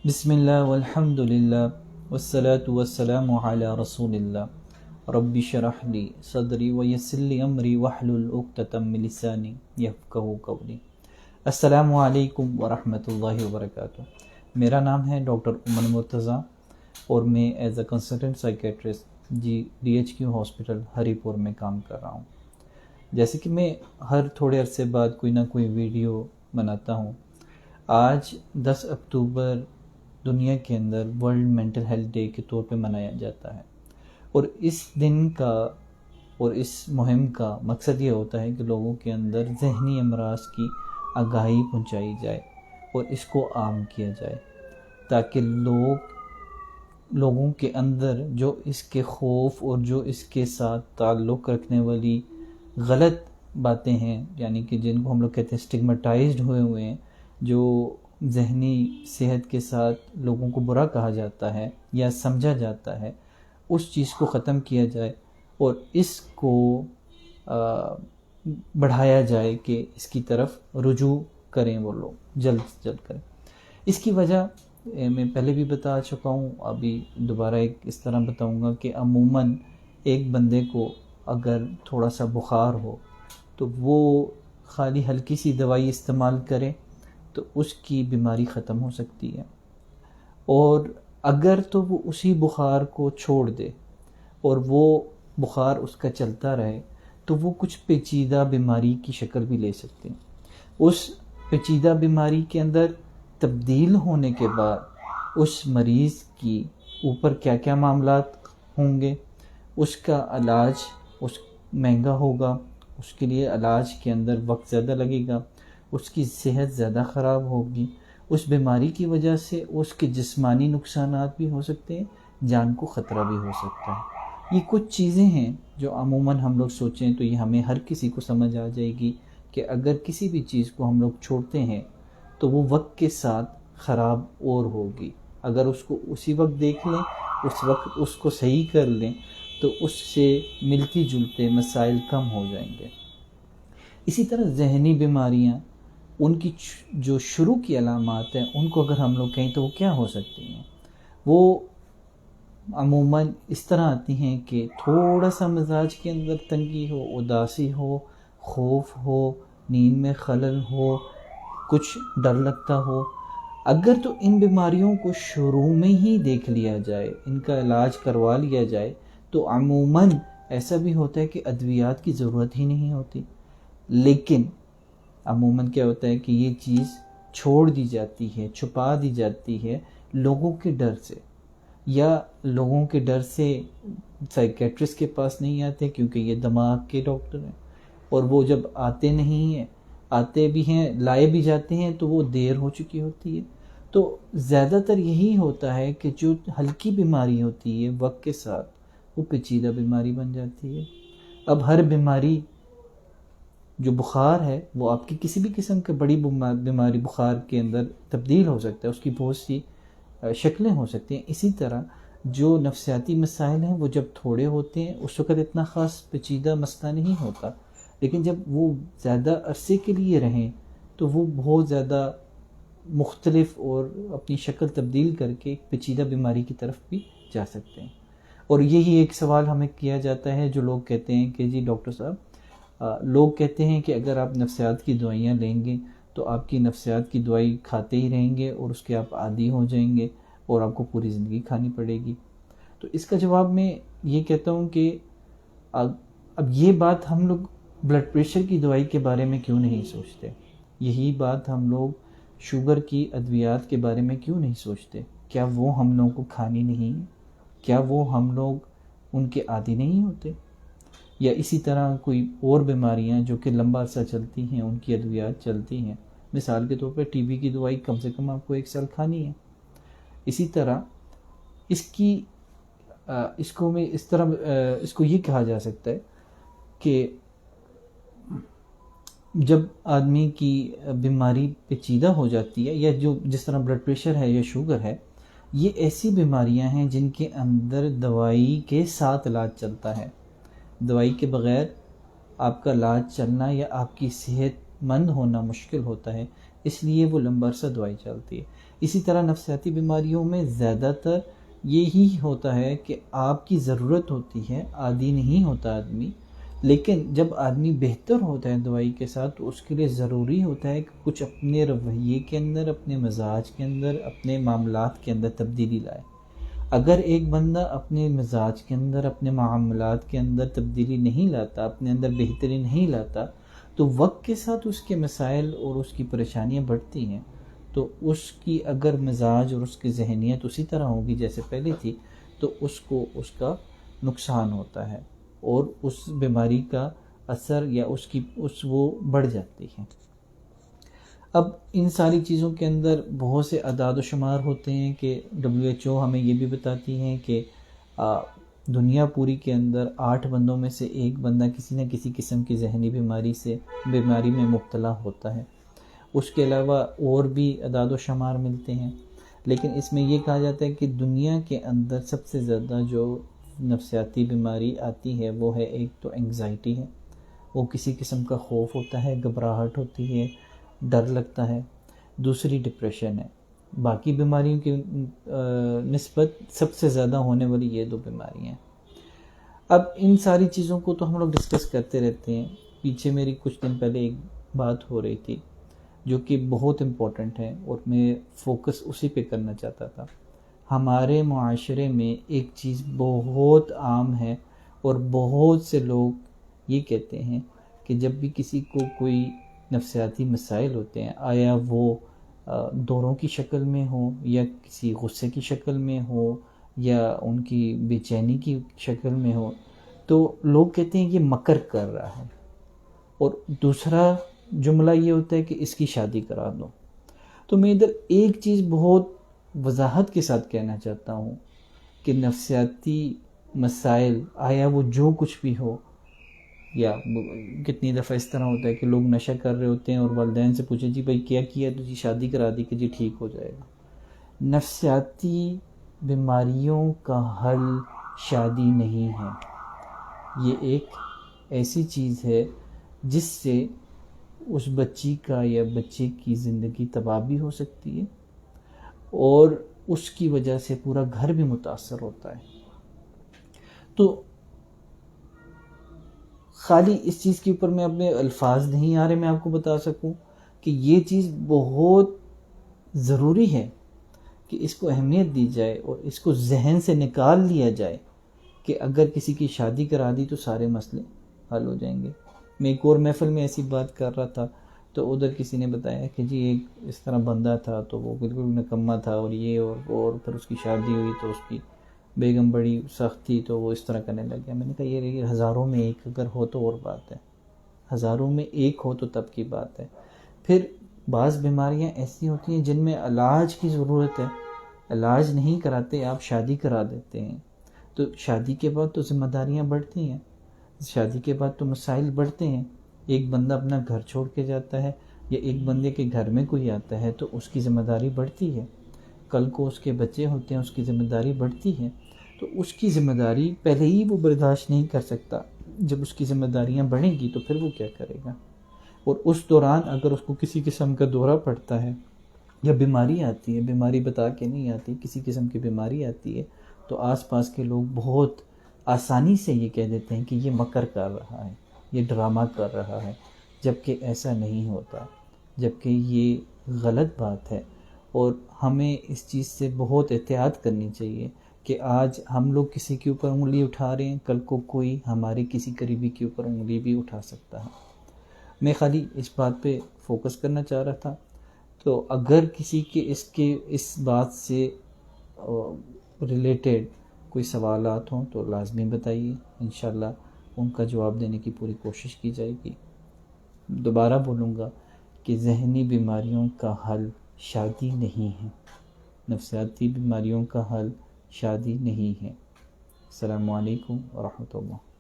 بسم اللہ والحمد للہ والصلاة والسلام علی رسول اللہ رب شرح لی صدری ویسر لی امری واحلل عقدۃ من لسانی یفقہوا قولی۔ السلام علیکم ورحمۃ اللہ وبرکاتہ۔ میرا نام ہے ڈاکٹر امن مرتضیٰ اور میں as a consultant psychiatrist DHQ hospital Haripur میں کام کر رہا ہوں۔ جیسے کہ میں ہر تھوڑے عرصے بعد کوئی نہ کوئی ویڈیو بناتا ہوں، آج 10 اکتوبر دنیا کے اندر ورلڈ مینٹل ہیلتھ ڈے کے طور پہ منایا جاتا ہے، اور اس دن کا اور اس مہم کا مقصد یہ ہوتا ہے کہ لوگوں کے اندر ذہنی امراض کی آگاہی پہنچائی جائے اور اس کو عام کیا جائے، تاکہ لوگوں کے اندر جو اس کے خوف اور جو اس کے ساتھ تعلق رکھنے والی غلط باتیں ہیں، یعنی کہ جن کو ہم لوگ کہتے ہیں اسٹگماٹائزڈ ہوئے ہیں، جو ذہنی صحت کے ساتھ لوگوں کو برا کہا جاتا ہے یا سمجھا جاتا ہے، اس چیز کو ختم کیا جائے اور اس کو بڑھایا جائے کہ اس کی طرف رجوع کریں وہ لوگ، جلد سے جلد کریں۔ اس کی وجہ میں پہلے بھی بتا چکا ہوں، ابھی دوبارہ ایک اس طرح بتاؤں گا کہ عموماً ایک بندے کو اگر تھوڑا سا بخار ہو تو وہ خالی ہلکی سی دوائی استعمال کرے تو اس کی بیماری ختم ہو سکتی ہے، اور اگر تو وہ اسی بخار کو چھوڑ دے اور وہ بخار اس کا چلتا رہے تو وہ کچھ پیچیدہ بیماری کی شکل بھی لے سکتے ہیں۔ اس پیچیدہ بیماری کے اندر تبدیل ہونے کے بعد اس مریض کی اوپر کیا کیا معاملات ہوں گے، اس کا علاج مہنگا ہوگا، اس کے لیے علاج کے اندر وقت زیادہ لگے گا، اس کی صحت زیادہ خراب ہوگی، اس بیماری کی وجہ سے اس کے جسمانی نقصانات بھی ہو سکتے ہیں، جان کو خطرہ بھی ہو سکتا ہے۔ یہ کچھ چیزیں ہیں جو عموماً ہم لوگ سوچیں تو یہ ہمیں ہر کسی کو سمجھ آ جائے گی کہ اگر کسی بھی چیز کو ہم لوگ چھوڑتے ہیں تو وہ وقت کے ساتھ خراب اور ہوگی۔ اگر اس کو اسی وقت دیکھ لیں، اس وقت اس کو صحیح کر لیں تو اس سے ملتی جلتے مسائل کم ہو جائیں گے۔ اسی طرح ذہنی بیماریاں، ان کی جو شروع کی علامات ہیں ان کو اگر ہم لوگ کہیں تو وہ کیا ہو سکتی ہیں؟ وہ عموماً اس طرح آتی ہیں کہ تھوڑا سا مزاج کے اندر تنگی ہو، اداسی ہو، خوف ہو، نیند میں خلل ہو، کچھ ڈر لگتا ہو۔ اگر تو ان بیماریوں کو شروع میں ہی دیکھ لیا جائے، ان کا علاج کروا لیا جائے تو عموماً ایسا بھی ہوتا ہے کہ ادویات کی ضرورت ہی نہیں ہوتی، لیکن عموماً کیا ہوتا ہے کہ یہ چیز چھوڑ دی جاتی ہے، چھپا دی جاتی ہے لوگوں کے ڈر سے، یا لوگوں کے ڈر سے سائیکیٹرسٹ کے پاس نہیں آتے کیونکہ یہ دماغ کے ڈاکٹر ہیں، اور وہ جب آتے نہیں ہیں، آتے بھی ہیں، لائے بھی جاتے ہیں تو وہ دیر ہو چکی ہوتی ہے۔ تو زیادہ تر یہی ہوتا ہے کہ جو ہلکی بیماری ہوتی ہے وقت کے ساتھ وہ پیچیدہ بیماری بن جاتی ہے۔ اب ہر بیماری، جو بخار ہے وہ آپ کی کسی بھی قسم کے بڑی بیماری بخار کے اندر تبدیل ہو سکتا ہے، اس کی بہت سی شکلیں ہو سکتی ہیں۔ اسی طرح جو نفسیاتی مسائل ہیں وہ جب تھوڑے ہوتے ہیں اس وقت اتنا خاص پیچیدہ مسئلہ نہیں ہوتا، لیکن جب وہ زیادہ عرصے کے لیے رہیں تو وہ بہت زیادہ مختلف اور اپنی شکل تبدیل کر کے ایک پیچیدہ بیماری کی طرف بھی جا سکتے ہیں۔ اور یہی ایک سوال ہمیں کیا جاتا ہے، جو لوگ کہتے ہیں کہ جی ڈاکٹر صاحب، لوگ کہتے ہیں کہ اگر آپ نفسیات کی دوائیاں لیں گے تو آپ کی نفسیات کی دوائی کھاتے ہی رہیں گے اور اس کے آپ عادی ہو جائیں گے اور آپ کو پوری زندگی کھانی پڑے گی۔ تو اس کا جواب میں یہ کہتا ہوں کہ اب یہ بات ہم لوگ بلڈ پریشر کی دوائی کے بارے میں کیوں نہیں سوچتے؟ یہی بات ہم لوگ شوگر کی ادویات کے بارے میں کیوں نہیں سوچتے؟ کیا وہ ہم لوگوں کو کھانی نہیں ہے؟ کیا وہ ہم لوگ ان کے عادی نہیں ہوتے؟ یا اسی طرح کوئی اور بیماریاں جو کہ لمبا عرصہ چلتی ہیں ان کی ادویات چلتی ہیں، مثال کے طور پر TB کی دوائی کم سے کم آپ کو 1 سال کھانی ہے۔ اسی طرح اس کو یہ کہا جا سکتا ہے کہ جب آدمی کی بیماری پیچیدہ ہو جاتی ہے، یا جس طرح بلڈ پریشر ہے یا شوگر ہے، یہ ایسی بیماریاں ہیں جن کے اندر دوائی کے ساتھ علاج چلتا ہے۔ دوائی کے بغیر آپ کا علاج چلنا یا آپ کی صحت مند ہونا مشکل ہوتا ہے، اس لیے وہ لمبا عرصہ دوائی چلتی ہے۔ اسی طرح نفسیاتی بیماریوں میں زیادہ تر یہی ہوتا ہے کہ آپ کی ضرورت ہوتی ہے، عادی نہیں ہوتا آدمی، لیکن جب آدمی بہتر ہوتا ہے دوائی کے ساتھ تو اس کے لیے ضروری ہوتا ہے کہ کچھ اپنے رویے کے اندر، اپنے مزاج کے اندر، اپنے معاملات کے اندر تبدیلی لائے۔ اگر ایک بندہ اپنے مزاج کے اندر، اپنے معاملات کے اندر تبدیلی نہیں لاتا، اپنے اندر بہتری نہیں لاتا، تو وقت کے ساتھ اس کے مسائل اور اس کی پریشانیاں بڑھتی ہیں۔ تو اس کی اگر مزاج اور اس کی ذہنیت اسی طرح ہوگی جیسے پہلے تھی تو اس کو اس کا نقصان ہوتا ہے اور اس بیماری کا اثر یا وہ بڑھ جاتی ہے۔ اب ان ساری چیزوں کے اندر بہت سے اعداد و شمار ہوتے ہیں کہ WHO ہمیں یہ بھی بتاتی ہیں کہ دنیا پوری کے اندر 8 بندوں میں سے ایک بندہ کسی نہ کسی قسم کی ذہنی بیماری میں مبتلا ہوتا ہے۔ اس کے علاوہ اور بھی اعداد و شمار ملتے ہیں، لیکن اس میں یہ کہا جاتا ہے کہ دنیا کے اندر سب سے زیادہ جو نفسیاتی بیماری آتی ہے وہ ہے، ایک تو انگزائٹی ہے، وہ کسی قسم کا خوف ہوتا ہے، گھبراہٹ ہوتی ہے، ڈر لگتا ہے۔ دوسری ڈپریشن ہے۔ باقی بیماریوں کی نسبت سب سے زیادہ ہونے والی یہ 2 بیماریاں ہیں۔ اب ان ساری چیزوں کو تو ہم لوگ ڈسکس کرتے رہتے ہیں۔ پیچھے میری کچھ دن پہلے ایک بات ہو رہی تھی جو کہ بہت امپورٹنٹ ہے اور میں فوکس اسی پہ کرنا چاہتا تھا۔ ہمارے معاشرے میں ایک چیز بہت عام ہے اور بہت سے لوگ یہ کہتے ہیں کہ جب بھی کسی کو کوئی نفسیاتی مسائل ہوتے ہیں، آیا وہ دوروں کی شکل میں ہو یا کسی غصے کی شکل میں ہو یا ان کی بے چینی کی شکل میں ہو، تو لوگ کہتے ہیں یہ مکر کر رہا ہے، اور دوسرا جملہ یہ ہوتا ہے کہ اس کی شادی کرا دو۔ تو میں ادھر ایک چیز بہت وضاحت کے ساتھ کہنا چاہتا ہوں کہ نفسیاتی مسائل، آیا وہ جو کچھ بھی ہو، یا کتنی دفعہ اس طرح ہوتا ہے کہ لوگ نشہ کر رہے ہوتے ہیں اور والدین سے پوچھیں جی بھائی کیا کیا تو جی شادی کرا دی کہ جی ٹھیک ہو جائے گا۔ نفسیاتی بیماریوں کا حل شادی نہیں ہے، یہ ایک ایسی چیز ہے جس سے اس بچی کا یا بچے کی زندگی تباہ بھی ہو سکتی ہے اور اس کی وجہ سے پورا گھر بھی متاثر ہوتا ہے۔ تو خالی اس چیز کے اوپر میں اپنے الفاظ نہیں آ رہے میں آپ کو بتا سکوں کہ یہ چیز بہت ضروری ہے کہ اس کو اہمیت دی جائے اور اس کو ذہن سے نکال لیا جائے کہ اگر کسی کی شادی کرا دی تو سارے مسئلے حل ہو جائیں گے۔ میں ایک اور محفل میں ایسی بات کر رہا تھا تو ادھر کسی نے بتایا کہ جی ایک اس طرح بندہ تھا تو وہ بالکل نکما تھا اور یہ اور پھر اس کی شادی ہوئی تو اس کی بیگم بڑی سخت تھی تو وہ اس طرح کرنے لگ گیا۔ میں نے کہا یہ ہزاروں میں ایک اگر ہو تو اور بات ہے، ہزاروں میں ایک ہو تو تب کی بات ہے۔ پھر بعض بیماریاں ایسی ہوتی ہیں جن میں علاج کی ضرورت ہے، علاج نہیں کراتے، آپ شادی کرا دیتے ہیں، تو شادی کے بعد تو ذمہ داریاں بڑھتی ہیں، شادی کے بعد تو مسائل بڑھتے ہیں۔ ایک بندہ اپنا گھر چھوڑ کے جاتا ہے یا ایک بندے کے گھر میں کوئی آتا ہے تو اس کی ذمہ داری بڑھتی ہے، کل کو اس کے بچے ہوتے ہیں اس کی ذمہ داری بڑھتی ہے، تو اس کی ذمہ داری پہلے ہی وہ برداشت نہیں کر سکتا، جب اس کی ذمہ داریاں بڑھیں گی تو پھر وہ کیا کرے گا؟ اور اس دوران اگر اس کو کسی قسم کا دورہ پڑتا ہے یا بیماری آتی ہے، بیماری بتا کے نہیں آتی، کسی قسم کی بیماری آتی ہے، تو آس پاس کے لوگ بہت آسانی سے یہ کہہ دیتے ہیں کہ یہ مکر کر رہا ہے، یہ ڈرامہ کر رہا ہے، جبکہ ایسا نہیں ہوتا، جبکہ یہ غلط بات ہے۔ اور ہمیں اس چیز سے بہت احتیاط کرنی چاہیے کہ آج ہم لوگ کسی کے اوپر انگلی اٹھا رہے ہیں، کل کو کوئی ہمارے کسی قریبی کے اوپر انگلی بھی اٹھا سکتا ہے۔ میں خالی اس بات پہ فوکس کرنا چاہ رہا تھا۔ تو اگر کسی کے اس بات سے ریلیٹڈ کوئی سوالات ہوں تو لازمی بتائیے، انشاءاللہ ان کا جواب دینے کی پوری کوشش کی جائے گی۔ دوبارہ بولوں گا کہ ذہنی بیماریوں کا حل شادی نہیں ہے، نفسیاتی بیماریوں کا حل شادی نہیں ہے۔ السلام علیکم ورحمۃ اللہ۔